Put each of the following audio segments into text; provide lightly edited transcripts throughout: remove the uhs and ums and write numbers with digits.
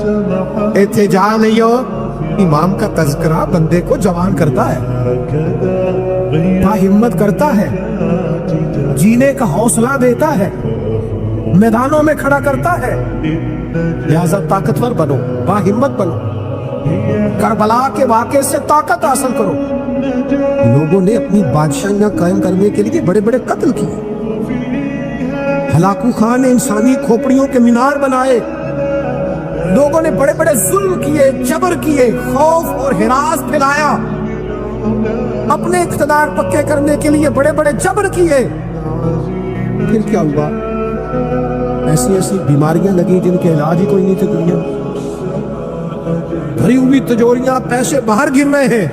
احتجاج نہیں ہو. امام کا تذکرہ بندے کو جوان کرتا ہے, ہمت کرتا ہے, جینے کا حوصلہ دیتا ہے, میدانوں میں کھڑا کرتا ہے. لہذا طاقتور بنو, باہمت بنو, کربلا کے واقعے سے طاقت حاصل کرو. لوگوں نے اپنی بادشاہیاں قائم کرنے کے لیے بڑے بڑے قتل کیے. ہلاکو خان نے انسانی کھوپڑیوں کے مینار بنائے. لوگوں نے بڑے بڑے ظلم کیے, جبر کیے, خوف اور ہراس پھیلایا. اپنے اقتدار پکے کرنے کے لیے بڑے بڑے جبر کیے. پھر کیا ہوا؟ ایسی ایسی بیماریاں لگی جن کے علاج ہی کوئی نہیں تھے دنیا میں. بھری ہوئی تجوریاں, پیسے باہر گر رہے ہیں,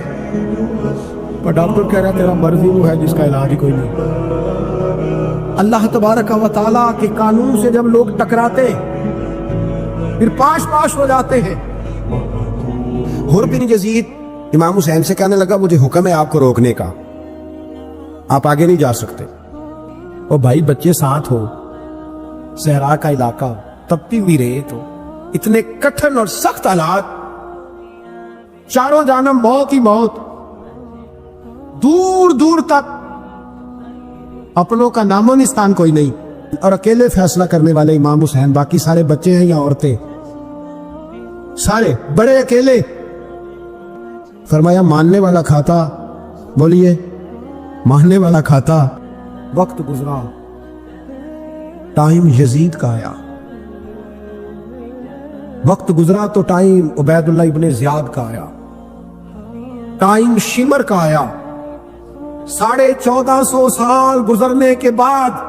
پر ڈاکٹر کہہ رہا ہے تیرا مرض ہی وہ ہے جس کا علاج ہی کوئی نہیں. اللہ تبارک و تعالیٰ کے قانون سے جب لوگ ٹکراتے پھر پاش پاش ہو جاتے ہیں. حر بن یزید امام حسین سے کہنے لگا مجھے حکم ہے آپ کو روکنے کا, آپ آگے نہیں جا سکتے. اور بھائی بچے ساتھ ہو, صحرا کا علاقہ, تپتی ہوئی ریت ہو, اتنے کٹھن اور سخت حالات, چاروں جانب موت ہی موت, دور دور تک اپنوں کا نام و نشان کوئی نہیں, اور اکیلے فیصلہ کرنے والے امام حسین. باقی سارے بچے ہیں یا عورتیں, سارے بڑے اکیلے. فرمایا ماننے والا کھاتا, بولیے ماننے والا کھاتا. وقت گزرا, ٹائم یزید کا آیا. وقت گزرا تو ٹائم عبید اللہ ابن زیاد کا آیا, ٹائم شمر کا آیا. 1450 سال گزرنے کے بعد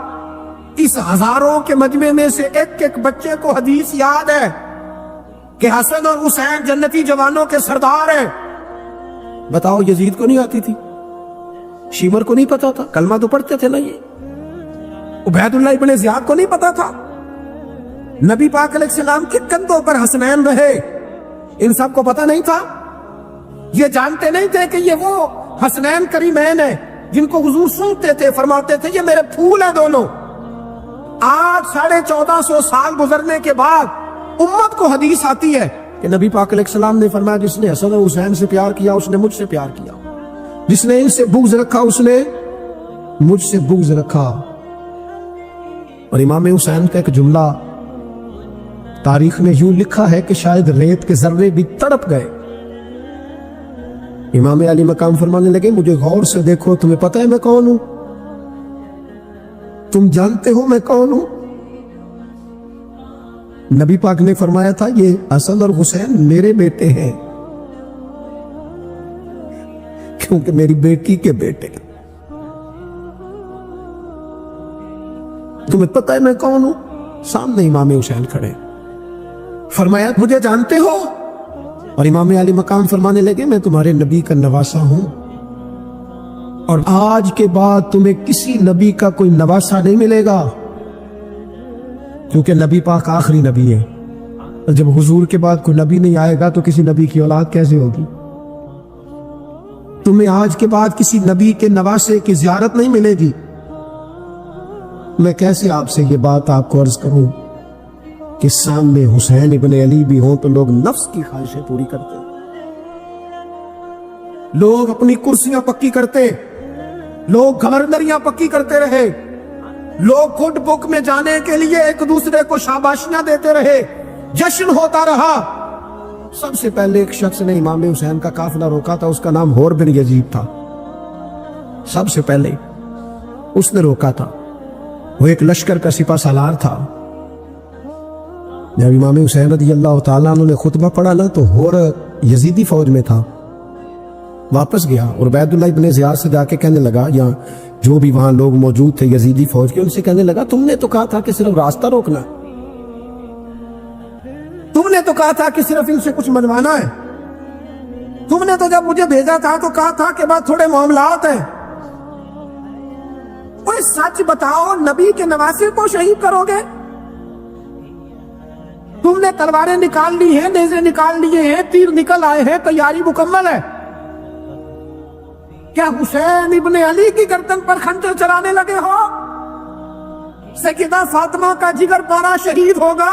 اس ہزاروں کے مجمع میں سے ایک ایک بچے کو حدیث یاد ہے کہ حسن اور حسین جنتی جوانوں کے سردار ہیں. بتاؤ یزید کو نہیں آتی تھی, شیمر کو نہیں پتا تھا, کلمہ تو پڑھتے تھے نا یہ. عبید اللہ ابن زیاد کو نہیں پتا تھا. نبی پاک علیہ السلام کے کندھوں پر حسنین رہے, ان سب کو پتا نہیں تھا. یہ جانتے نہیں تھے کہ یہ وہ حسنین کریمین ہیں جن کو حضور سنتے تھے, فرماتے تھے یہ میرے پھول ہیں دونوں. آج 1450 سال گزرنے کے بعد امت کو حدیث آتی ہے کہ نبی پاک علیہ السلام نے فرمایا جس نے حسن و حسین سے پیار کیا اس نے مجھ سے پیار کیا, جس نے ان سے بغض رکھا اس نے مجھ سے بغض رکھا. اور امام حسین کا ایک جملہ تاریخ میں یوں لکھا ہے کہ شاید ریت کے ذرے بھی تڑپ گئے. امام علی مقام فرمانے لگے مجھے غور سے دیکھو, تمہیں پتہ ہے میں کون ہوں, تم جانتے ہو میں کون ہوں. نبی پاک نے فرمایا تھا یہ حسن اور حسین میرے بیٹے ہیں کیونکہ میری بیٹی کے بیٹے. تمہیں پتہ ہے میں کون ہوں. سامنے امام حسین کھڑے, فرمایا مجھے جانتے ہو. اور امام علی مقام فرمانے لگے میں تمہارے نبی کا نواسا ہوں, اور آج کے بعد تمہیں کسی نبی کا کوئی نواسا نہیں ملے گا, کیونکہ نبی پاک آخری نبی ہے. اور جب حضور کے بعد کوئی نبی نہیں آئے گا تو کسی نبی کی اولاد کیسے ہوگی. تمہیں آج کے بعد کسی نبی کے نواسے کی زیارت نہیں ملے گی. میں کیسے آپ سے یہ بات آپ کو عرض کروں کہ سامنے حسین ابن علی بھی ہوں تو لوگ نفس کی خواہشیں پوری کرتے, لوگ اپنی کرسیاں پکی کرتے, لوگ گورنریاں پکی کرتے رہے, لوگ گڈ بک میں جانے کے لیے ایک دوسرے کو شاباشیاں دیتے رہے, جشن ہوتا رہا. سب سے پہلے ایک شخص نے امام حسین کا قافلہ روکا تھا, اس کا نام حر بن یزید تھا. سب سے پہلے اس نے روکا تھا. وہ ایک لشکر کا سپہ سالار تھا. جب امام حسین رضی اللہ تعالیٰ عنہ نے خطبہ پڑھا نا تو حر یزیدی فوج میں تھا, واپس گیا اور عبید اللہ ابن زیاد سے جا کے کہنے لگا, یا جو بھی وہاں لوگ موجود تھے یزیدی فوج کے, ان سے کہنے لگا تم نے تو کہا تھا کہ صرف راستہ روکنا, تم نے تو کہا تھا کہ صرف ان سے کچھ منوانا ہے, تم نے تو جب مجھے بھیجا تھا تو کہا تھا کہ بعد تھوڑے معاملات ہیں. کوئی سچ بتاؤ, نبی کے نواسے کو شہید کرو گے؟ تم نے تلواریں نکال لی ہیں, نیزے نکال لیے ہیں, تیر نکل آئے ہیں, تیاری مکمل ہے. کیا حسین ابن علی کی گردن پر خنجر چلانے لگے ہو؟ سیدہ فاطمہ کا جگر پارا شہید ہوگا,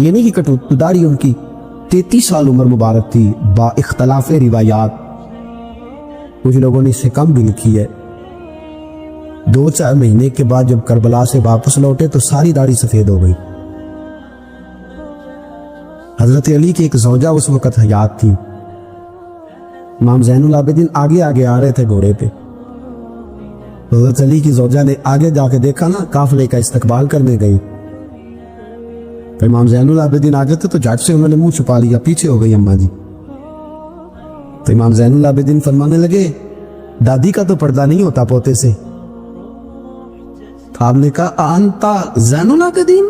یہ نہیں کہ کٹو داڑھی ان کی 33 سال عمر مبارک تھی، با اختلاف روایات، کچھ لوگوں نے اس سے کم بھی لکھی ہے۔ 2-4 مہینے کے بعد جب کربلا سے واپس لوٹے تو ساری داڑھی سفید ہو گئی۔ حضرت علی کی ایک زوجہ اس وقت حیات تھی۔ امام زین العابدین آگے آگے آ رہے تھے گھوڑے پہ، حضرت علی کی زوجہ نے آگے جا کے دیکھا نا، قافلے کا استقبال کرنے گئی، تو امام زین العابدین آگے تھے تو جھٹ سے انہوں نے منہ چھپا لیا، پیچھے ہو گئی اماں جی۔ تو امام زین العابدین فرمانے لگے دادی کا تو پردہ نہیں ہوتا پوتے سے۔ تو آپ نے کہا انتا زین العابدین،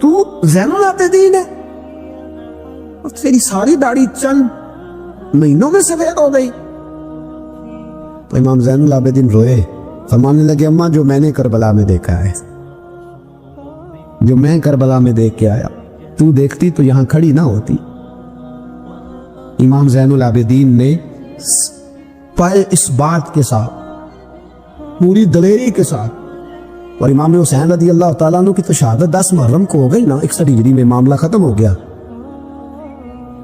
تو زین العابدین ہے، اور تیری ساری داڑھی چند مہینوں میں سفید ہو گئی۔ تو امام زین العابدین روئے، فرمانے لگے اماں جو میں نے کربلا میں دیکھا ہے، جو میں کربلا میں دیکھ کے آیا، تو دیکھتی تو یہاں کھڑی نہ ہوتی۔ امام زین العابدین نے پائے اس بات کے ساتھ، پوری دلیری کے ساتھ، اور امام حسین رضی اللہ تعالیٰ عنہ کی تو شہادت 10 محرم کو ہو گئی نا، 61 ہجری میں معاملہ ختم ہو گیا،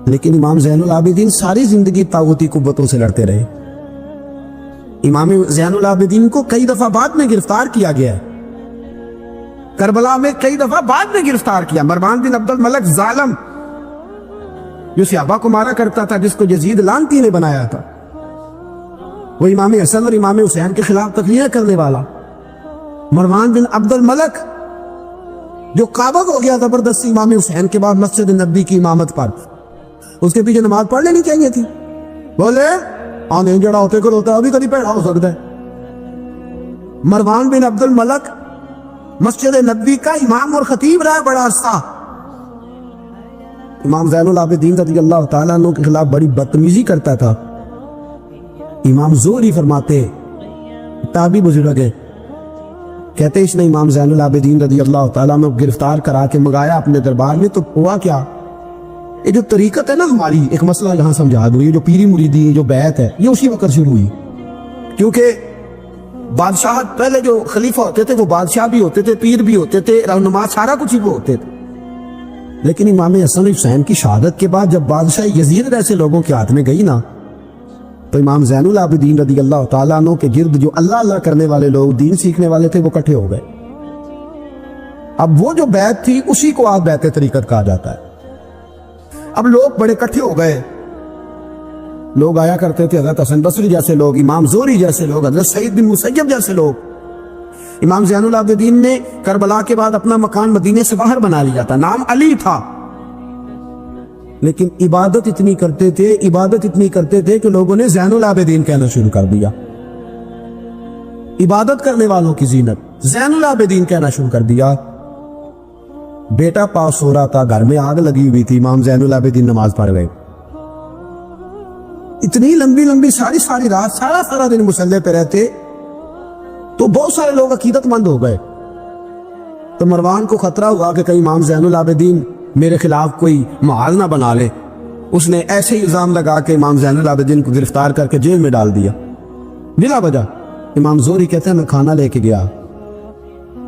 لیکن امام زین العابدین ساری زندگی طاغوتی قوتوں سے لڑتے رہے۔ امام زین العابدین کو کئی دفعہ بعد میں گرفتار کیا گیا ہے، کربلا میں کئی دفعہ بعد میں گرفتار کیا۔ مروان بن عبد الملک ظالم جو صحابہ کو مارا کرتا تھا، جس کو یزید لعنتی نے بنایا تھا، وہ امام حسن اور امام حسین کے خلاف تقریریں کرنے والا مروان بن عبد الملک جو قابض ہو گیا زبردستی امام حسین کے بعد مسجد نبی کی امامت پر، اس کے پیچھے نماز پڑھ لینی چاہیے تھی، بولے آنے جڑا ہوتے کر ہوتا ہے، ابھی کبھی پیڑا ہو سکتا ہے۔ مروان بن عبد الملک مسجد نبی کا امام اور خطیب رہا بڑا عرصہ، امام زین العابدین رضی اللہ تعالیٰ عنہ کے خلاف بڑی بدتمیزی کرتا تھا۔ امام زہری فرماتے، تابعی بزرگ ہے، کہتے اس نے امام زین العابدین رضی اللہ تعالیٰ عنہ گرفتار کرا کے منگایا اپنے دربار میں، تو ہوا کیا، یہ جو طریقت ہے نا ہماری، ایک مسئلہ یہاں سمجھا دوں، یہ جو پیری مریدی جو بیعت ہے یہ اسی وقت شروع ہوئی، کیونکہ بادشاہ پہلے جو خلیفہ ہوتے تھے وہ بادشاہ بھی ہوتے تھے، پیر بھی ہوتے تھے، رہنما، سارا کچھ ہی وہ ہوتے تھے، لیکن امام حسن حسین کی شہادت کے بعد جب بادشاہ یزید جیسے لوگوں کے ہاتھ میں گئی نا، تو امام زین العابدین رضی اللہ تعالیٰ عنہ کے گرد جو اللہ اللہ کرنے والے لوگ، دین سیکھنے والے تھے، وہ اکٹھے ہو گئے۔ اب وہ جو بیعت تھی اسی کو آج بیعت طریقت کہا جاتا ہے۔ اب لوگ بڑے اکٹھے ہو گئے، لوگ آیا کرتے تھے، حضرت حسن بصری جیسے لوگ، امام زہری جیسے لوگ، حضرت سعید بن مسیب جیسے لوگ۔ امام زین العابدین نے کربلا کے بعد اپنا مکان مدینے سے باہر بنا لیا تھا، نام علی تھا، لیکن عبادت اتنی کرتے تھے کہ لوگوں نے زین العابدین کہنا شروع کر دیا۔ عبادت کرنے والوں کی زینت زین العابدین کہنا شروع کر دیا۔ بیٹا پاس ہو رہا تھا، گھر میں آگ لگی ہوئی تھی، امام زین العابدین نماز پڑھ گئے، اتنی لمبی ساری رات سارا دن مصلی پہ رہتے، تو بہت سارے لوگ عقیدت مند ہو گئے۔ تو مروان کو خطرہ ہوا کہ کہیں امام زین العابدین میرے خلاف کوئی محال نہ بنا لے، اس نے ایسے ہی الزام لگا کے امام زین العابدین کو گرفتار کر کے جیل میں ڈال دیا بلا وجہ۔ امام زہری کہتے ہیں میں کھانا لے کے گیا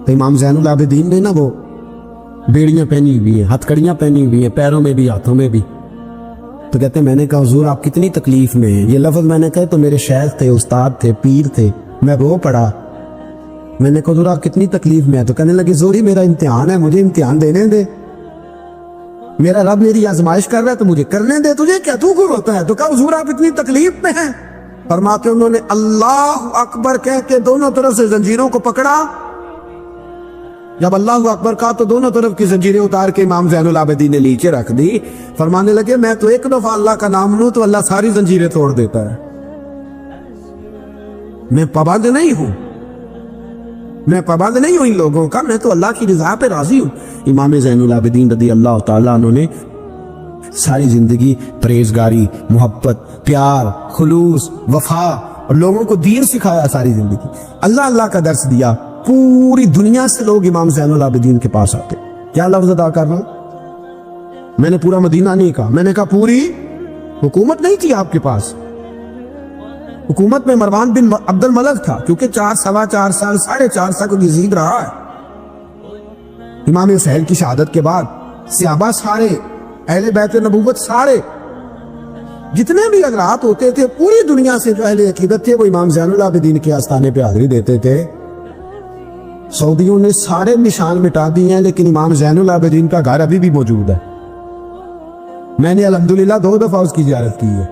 تو امام زین العابدین نے نا وہ بیڑیاں پہنی ہوئی ہیں، ہتھ کڑیاں پہنی ہوئی ہیں، پیروں میں بھی ہاتھوں میں بھی، تو کہتے ہیں میں نے کہا حضور آپ کتنی تکلیف میں ہیں، یہ لفظ میں نے کہا تو میرے شیخ تھے، استاد تھے، پیر تھے، میں رو پڑا، میں نے کہا حضور آپ کتنی تکلیف میں ہیں، تو کہنے لگے زہری میرا امتحان ہے، مجھے امتحان دینے دے، میرا رب میری آزمائش کر رہا ہے تو مجھے کرنے دے، تجھے کیا تو کیوں ہوتا ہے؟ تو کہا حضور آپ اتنی تکلیف میں ہیں، فرماتے انہوں نے اللہ اکبر کہہ کے دونوں طرف سے زنجیروں کو پکڑا، جب اللہ اکبر کہا تو دونوں طرف کی زنجیریں اتار کے امام زین العابدین نے نیچے رکھ دی، فرمانے لگے میں تو ایک دفعہ اللہ کا نام لوں تو اللہ ساری زنجیریں توڑ دیتا ہے، میں پابند نہیں ہوں ان لوگوں کا، میں تو اللہ کی رضا پہ راضی ہوں۔ امام زین العابدین رضی اللہ تعالیٰ عنہ نے ساری زندگی پرہیزگاری، محبت، پیار، خلوص، وفا اور لوگوں کو دین سکھایا، ساری زندگی اللہ کا درس دیا، پوری دنیا سے لوگ امام زین العابدین کے پاس آتے۔ کیا لفظ ادا کر رہا ہوں، میں نے پورا مدینہ نہیں کہا، میں نے کہا پوری حکومت نہیں تھی آپ کے پاس، حکومت میں مروان بن عبد الملک تھا، کیونکہ 4 سوا 4 سال 4.5 سال کو یزید رہا ہے، امام حسین کی شہادت کے بعد صحابہ سارے، اہل بیت نبوت سارے، جتنے بھی حضرات ہوتے تھے پوری دنیا سے جو اہل عقیدت تھے وہ امام زین العابدین کے آستانے پہ حاضری دیتے تھے۔ سعودیوں نے سارے نشان مٹا دیے ہیں، لیکن امام زین العابدین کا گھر ابھی بھی موجود ہے۔ میں نے الحمدللہ 2 دفعہ اس کی زیارت کی ہے،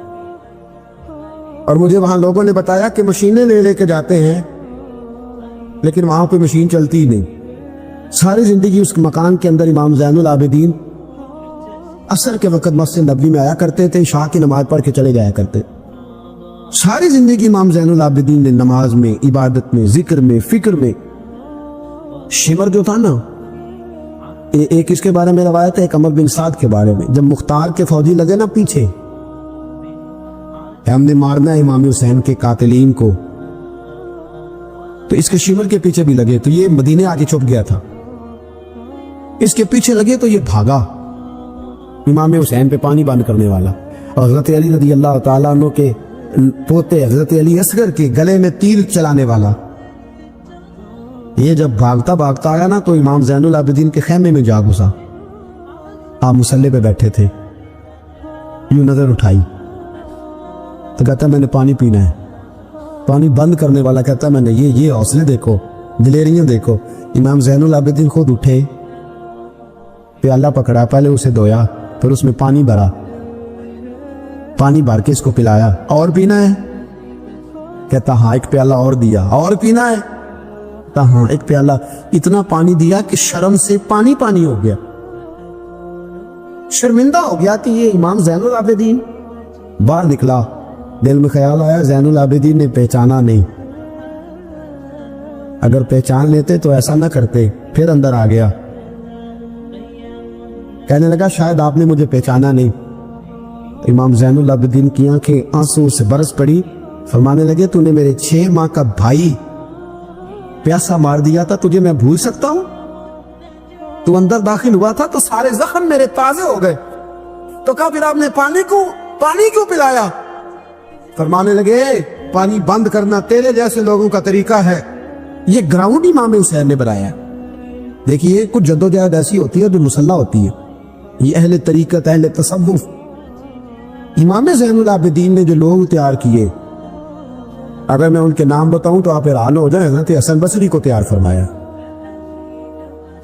اور مجھے وہاں لوگوں نے بتایا کہ مشینیں لے کے جاتے ہیں، لیکن وہاں کوئی مشین چلتی ہی نہیں۔ ساری زندگی اس مکان کے اندر امام زین العابدین عصر کے وقت مسجد نبوی میں آیا کرتے تھے، عشاء کی نماز پڑھ کے چلے جایا کرتے۔ ساری زندگی امام زین العابدین نے نماز میں، عبادت میں، ذکر میں، فکر میں، شمر جو تھا نا، ایک اس کے بارے میں روایت ہے، ایک عمر بن سعد کے بارے میں، جب مختار کے فوجی لگے نا پیچھے ہم نے مارنا ہے امام حسین کے قاتلین کو، تو اس کے شمر کے پیچھے بھی لگے، تو یہ مدینے آ کے چھپ گیا تھا، اس کے پیچھے لگے تو یہ بھاگا، امام حسین پہ پانی بند کرنے والا، اور حضرت علی رضی اللہ تعالیٰ عنہ کے پوتے حضرت علی اصغر کے گلے میں تیر چلانے والا، یہ جب بھاگتا بھاگتا آیا نا تو امام زین العابدین کے خیمے میں جا گھسا۔ آپ مصلی پہ بیٹھے تھے، یوں نظر اٹھائی تو کہتا میں نے پانی پینا ہے، پانی بند کرنے والا کہتا میں نے یہ حوصلے دیکھو، دلیریاں دیکھو۔ امام زین العابدین خود اٹھے، پیالہ پکڑا، پہلے اسے دھویا، پھر اس میں پانی بھرا، پانی بھر کے اس کو پلایا، اور پینا ہے؟ کہتا ہاں، ایک پیالہ اور دیا، اور پینا ہے؟ کہتا ہاں، ایک پیالہ، اتنا پانی دیا کہ شرم سے پانی پانی ہو گیا، شرمندہ ہو گیا کہ یہ امام زین العابدین۔ باہر نکلا، دل میں خیال آیا زین العابدین نے پہچانا نہیں، اگر پہچان لیتے تو ایسا نہ کرتے۔ پھر اندر آ گیا، کہنے لگا شاید آپ نے مجھے پہچانا نہیں۔ امام زین العابدین کی آنکھیں آنسو سے برس پڑی، فرمانے لگے تو نے میرے 6 ماہ کا بھائی پیاسا مار دیا تھا، تجھے میں بھول سکتا ہوں؟ تو اندر داخل ہوا تھا تو سارے زخم میرے تازے ہو گئے، تو کہا پھر آپ نے پانی کیوں پلایا؟ فرمانے لگے پانی بند کرنا تیرے جیسے لوگوں کا طریقہ ہے، یہ گراؤنڈ امام حسین نے بنایا ہے۔ دیکھیے کچھ جدوجہد ایسی ہوتی ہے جو مسلح ہوتی ہے، یہ اہل طریقت، اہل تصوف، امام زین العابدین نے جو لوگ تیار کیے، اگر میں ان کے نام بتاؤں تو آپ حیران ہو جائیں۔ حضرت حسن بصری کو تیار فرمایا،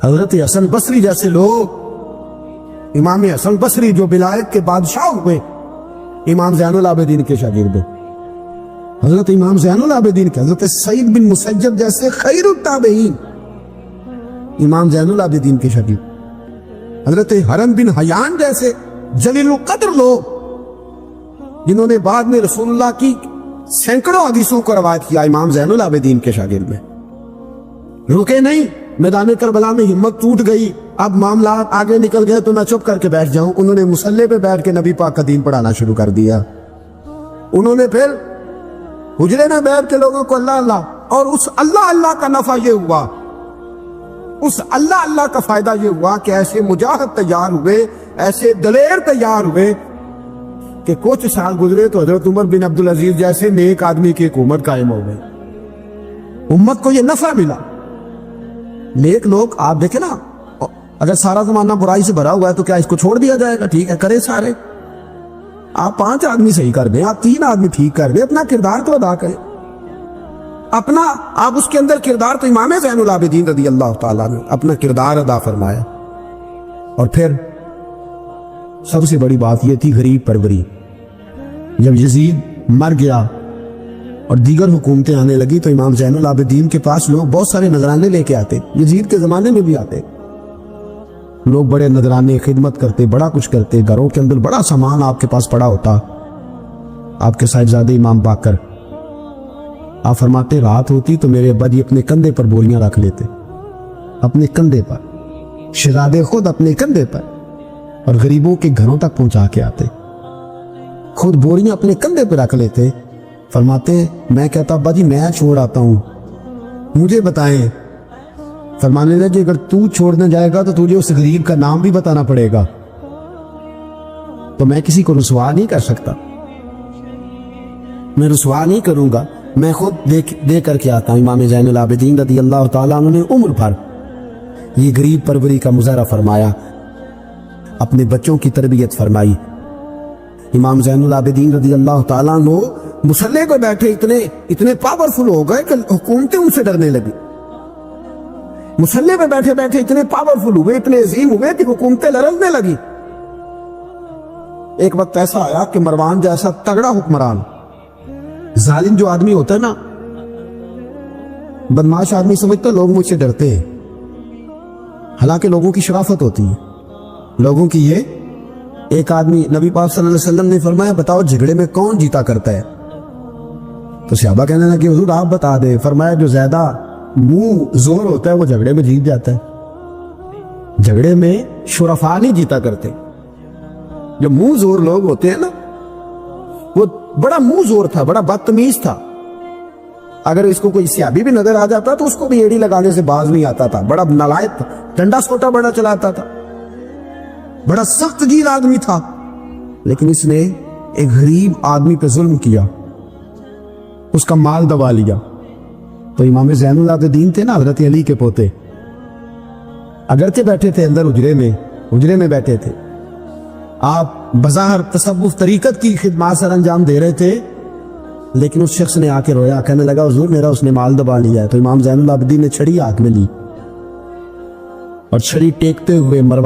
حضرت حسن بصری جیسے لوگ، امام حسن بصری جو ولایت کے بادشاہ ہوئے، امام زین العابدین کے شاگرد، حضرت امام زین العابدین کے، حضرت سعید بن مسیب جیسے خیر التابعین امام زین العابدین کے شاگرد، حضرت حرم بن حیان جیسے جلیل القدر لوگ جنہوں نے بعد میں رسول اللہ کی سینکڑوں حدیثوں کو روایت کیا، امام زین العابدین کے شاگرد میں۔ رکے نہیں، میدان کربلا میں ہمت ٹوٹ گئی، اب معاملات آگے نکل گئے تو میں چپ کر کے بیٹھ جاؤں، انہوں نے مصلی پہ بیٹھ کے نبی پاک کا دین پڑھانا شروع کر دیا، انہوں نے پھر حجرے میں بیٹھ کے لوگوں کو اللہ اللہ، اور اس اللہ اللہ کا نفع یہ ہوا، اس اللہ اللہ کا فائدہ یہ ہوا کہ ایسے مجاہد تیار ہوئے، ایسے دلیر تیار ہوئے کہ کچھ سال گزرے تو حضرت عمر بن عبدالعزیز جیسے نیک آدمی کی حکومت قائم ہو گئی، امت کو یہ نفع ملا۔ نیک لوگ آپ دیکھیں نا، اگر سارا زمانہ برائی سے بھرا ہوا ہے تو کیا اس کو چھوڑ دیا جائے گا؟ ٹھیک ہے کرے سارے، آپ 5 آدمی صحیح کر دیں، آپ 3 آدمی ٹھیک کر دیں، اپنا کردار تو ادا کریں، اپنا آپ اس کے اندر کردار، تو امام زین العابدین رضی اللہ تعالیٰ نے اپنا کردار ادا فرمایا۔ اور پھر سب سے بڑی بات یہ تھی غریب پروری، جب یزید مر گیا اور دیگر حکومتیں آنے لگی تو امام زین العابدین کے پاس لوگ بہت سارے نذرانے لے کے آتے، یزید کے زمانے میں بھی آتے، لوگ بڑے نذرانے خدمت کرتے، بڑا کچھ کرتے، گھروں کے اندر بڑا سامان آپ کے پاس پڑا ہوتا۔ آپ کے صاحبزادے امام باقر، آپ فرماتے رات ہوتی تو میرے ابا جی اپنے کندھے پر بوریاں رکھ لیتے، اپنے کندھے پر، شہزادے خود اپنے کندھے پر، اور غریبوں کے گھروں تک پہنچا کے آتے، خود بوریاں اپنے کندھے پہ رکھ لیتے۔ فرماتے میں کہتا ابا جی میں چھوڑ آتا ہوں، مجھے بتائیں۔ فرمانے لگے اگر تو چھوڑنے جائے گا تو تجھے اس غریب کا نام بھی بتانا پڑے گا، تو میں کسی کو رسوا نہیں کر سکتا، میں رسوا نہیں کروں گا، میں خود دے کر کے آتا ہوں۔ امام زین العابدین رضی اللہ تعالیٰ عنہ نے عمر بھر یہ غریب پروری کا مظاہرہ فرمایا، اپنے بچوں کی تربیت فرمائی۔ امام زین العابدین رضی اللہ تعالیٰ عنہ مصلی پہ بیٹھے اتنے پاورفل ہو گئے کہ حکومتیں ان سے ڈرنے لگی۔ مصلی پہ بیٹھے بیٹھے اتنے پاورفل ہوئے، اتنے عظیم ہوئے کہ حکومتیں لرزنے لگی۔ ایک وقت ایسا آیا کہ مروان جیسا تگڑا حکمران، ظالم جو آدمی ہوتا ہے نا، بدماش آدمی سمجھتا لوگ مجھ سے ڈرتے ہیں، حالانکہ لوگوں کی شرافت ہوتی ہے، لوگوں کی یہ۔ ایک آدمی، نبی پاک صلی اللہ علیہ وسلم نے فرمایا بتاؤ جھگڑے میں کون جیتا کرتا ہے؟ تو صحابہ کہنے لگے حضور آپ بتا دیں۔ فرمایا جو زیادہ منہ زور ہوتا ہے وہ جھگڑے میں جیت جاتا ہے۔ جھگڑے میں شرفا نہیں جیتا کرتے، جو منہ زور لوگ ہوتے ہیں نا، وہ بڑا منہ زور تھا، بڑا بدتمیز تھا، اگر اس کو کوئی صحابی بھی نظر آ جاتا تو اس کو بھی ایڑی لگانے سے باز نہیں آتا تھا، بڑا نالائق تھا، ڈنڈا سوٹا بڑا چلاتا تھا، بڑا سخت جیل آدمی تھا، لیکن اس نے ایک غریب آدمی پہ ظلم کیا، اس کا مال دبا لیا۔ تو امام زین العابدین تھے نا، حضرت علی کے پوتے، اگرچہ بیٹھے تھے اندر حجرے میں بیٹھے تھے، آپ بظاہر تصوف طریقت کی خدمات سر انجام دے رہے تھے، لیکن اس شخص نے آ کے رویا، کہنے لگا حضور میرا اس نے مال دبا لیا ہے۔ تو امام زین العابدین نے چھڑی ہاتھ میں لی اور چھڑی ٹیکتے ہوئے